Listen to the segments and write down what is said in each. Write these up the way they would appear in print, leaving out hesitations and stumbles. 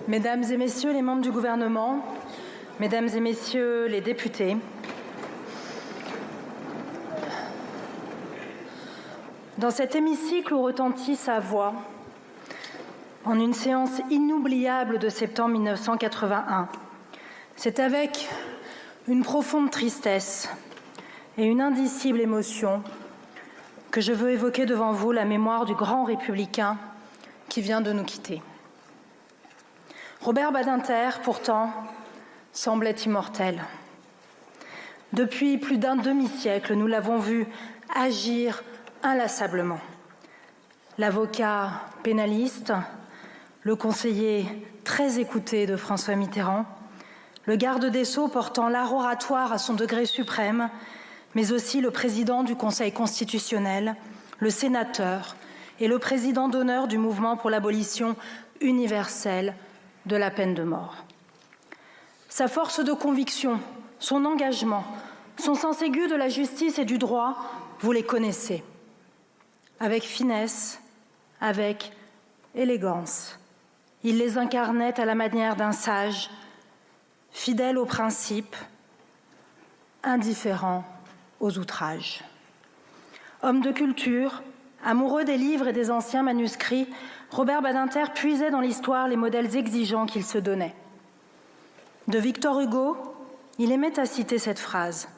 Mesdames et messieurs les membres du gouvernement, mesdames et messieurs les députés, dans cet hémicycle où retentit sa voix, en une séance inoubliable de septembre 1981, c'est avec une profonde tristesse et une indicible émotion que je veux évoquer devant vous la mémoire du grand républicain qui vient de nous quitter. Robert Badinter, pourtant, semblait immortel. Depuis plus d'un demi-siècle, nous l'avons vu agir inlassablement. L'avocat pénaliste, le conseiller très écouté de François Mitterrand, le garde des Sceaux portant l'art oratoire à son degré suprême, mais aussi le président du Conseil constitutionnel, le sénateur et le président d'honneur du mouvement pour l'abolition universelle de la peine de mort. Sa force de conviction, son engagement, son sens aigu de la justice et du droit, vous les connaissez. Avec finesse, avec élégance, il les incarnait à la manière d'un sage, fidèle aux principes, indifférent aux outrages. Homme de culture, amoureux des livres et des anciens manuscrits, Robert Badinter puisait dans l'histoire les modèles exigeants qu'il se donnait. De Victor Hugo, il aimait à citer cette phrase :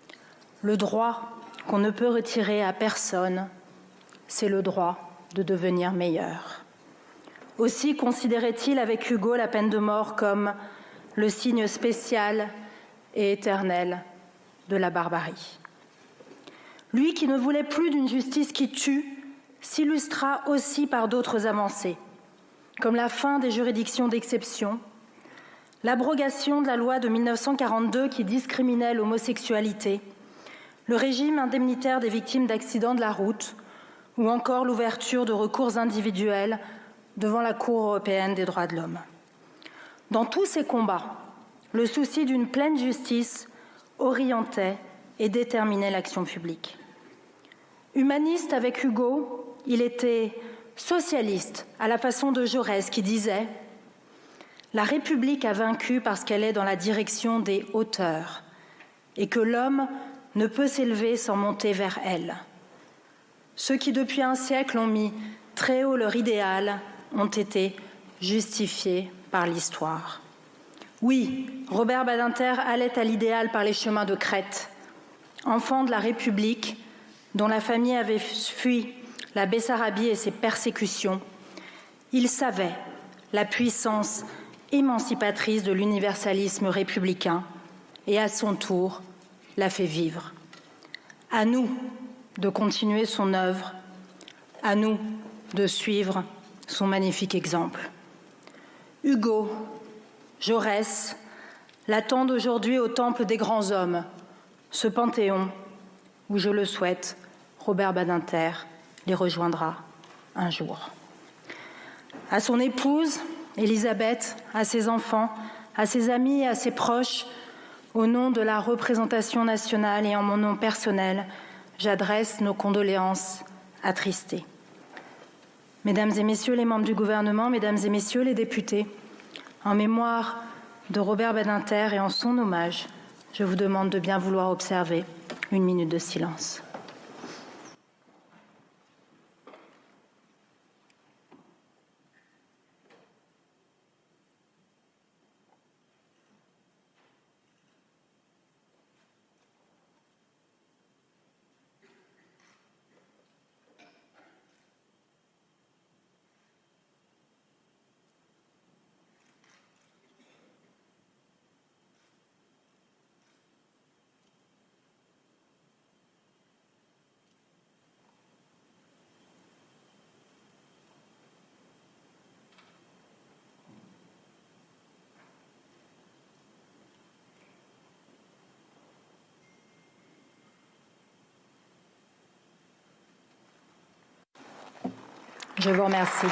« Le droit qu'on ne peut retirer à personne, c'est le droit de devenir meilleur. » Aussi considérait-il avec Hugo la peine de mort comme le signe spécial et éternel de la barbarie. Lui qui ne voulait plus d'une justice qui tue, s'illustra aussi par d'autres avancées, comme la fin des juridictions d'exception, l'abrogation de la loi de 1942 qui discriminait l'homosexualité, le régime indemnitaire des victimes d'accidents de la route ou encore l'ouverture de recours individuels devant la Cour européenne des droits de l'homme. Dans tous ces combats, le souci d'une pleine justice orientait et déterminait l'action publique. Humaniste avec Hugo, il était socialiste à la façon de Jaurès qui disait « La République a vaincu parce qu'elle est dans la direction des hauteurs et que l'homme ne peut s'élever sans monter vers elle. Ceux qui depuis un siècle ont mis très haut leur idéal ont été justifiés par l'histoire. » Oui, Robert Badinter allait à l'idéal par les chemins de crête. Enfant de la République, dont la famille avait fui la Bessarabie et ses persécutions, il savait la puissance émancipatrice de l'universalisme républicain et à son tour l'a fait vivre. À nous de continuer son œuvre, à nous de suivre son magnifique exemple. Hugo, Jaurès l'attendent aujourd'hui au temple des grands hommes, ce panthéon où, je le souhaite, Robert Badinter les rejoindra un jour. À son épouse, Élisabeth, à ses enfants, à ses amis et à ses proches, au nom de la représentation nationale et en mon nom personnel, j'adresse nos condoléances attristées. Mesdames et messieurs les membres du gouvernement, mesdames et messieurs les députés, en mémoire de Robert Badinter et en son hommage, je vous demande de bien vouloir observer une minute de silence. Je vous remercie.